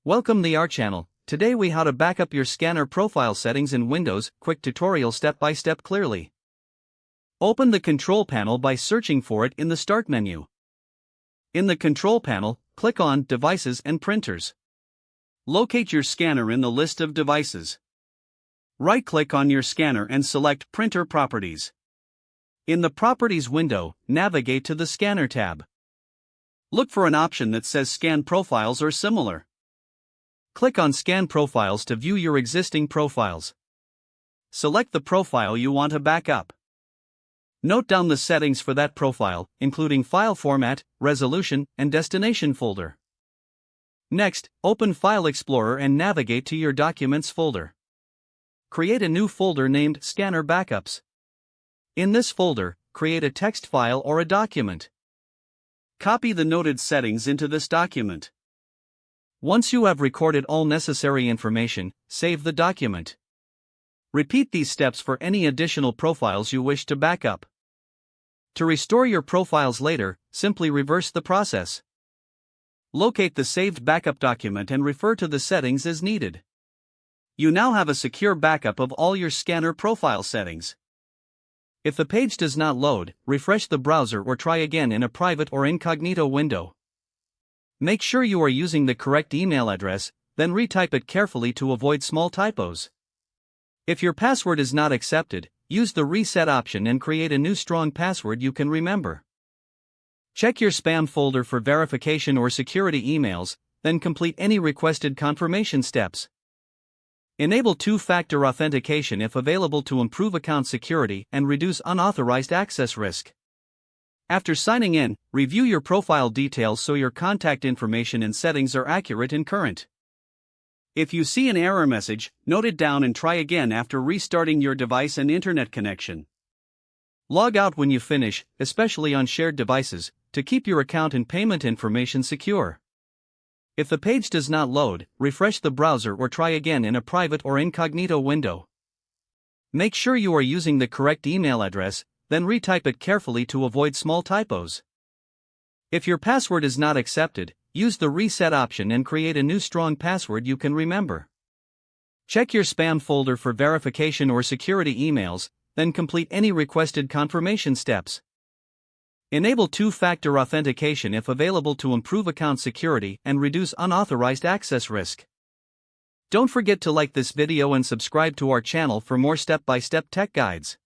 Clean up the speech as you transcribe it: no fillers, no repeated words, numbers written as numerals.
Welcome to our channel. Today we how to back up your scanner profile settings in Windows. Quick tutorial step by step clearly. Open the control panel by searching for it in the Start menu. In the control panel, click on Devices and Printers. Locate your scanner in the list of devices. Right-click on your scanner and select Printer Properties. In the Properties window, navigate to the Scanner tab. Look for an option that says Scan Profiles or similar. Click on Scan Profiles to view your existing profiles. Select the profile you want to back up. Note down the settings for that profile, including file format, resolution, and destination folder. Next, open File Explorer and navigate to your Documents folder. Create a new folder named Scanner Backups. In this folder, create a text file or a document. Copy the noted settings into this document. Once you have recorded all necessary information, save the document. Repeat these steps for any additional profiles you wish to back up. To restore your profiles later, simply reverse the process. Locate the saved backup document and refer to the settings as needed. You now have a secure backup of all your scanner profile settings. If the page does not load, refresh the browser or try again in a private or incognito window. Make sure you are using the correct email address, then retype it carefully to avoid small typos. If your password is not accepted, use the reset option and create a new strong password you can remember. Check your spam folder for verification or security emails, then complete any requested confirmation steps. Enable two-factor authentication if available to improve account security and reduce unauthorized access risk. After signing in, review your profile details so your contact information and settings are accurate and current. If you see an error message, note it down and try again after restarting your device and internet connection. Log out when you finish, especially on shared devices, to keep your account and payment information secure. If the page does not load, refresh the browser or try again in a private or incognito window. Make sure you are using the correct email address, then retype it carefully to avoid small typos. If your password is not accepted, use the reset option and create a new strong password you can remember. Check your spam folder for verification or security emails, then complete any requested confirmation steps. Enable two-factor authentication if available to improve account security and reduce unauthorized access risk. Don't forget to like this video and subscribe to our channel for more step-by-step tech guides.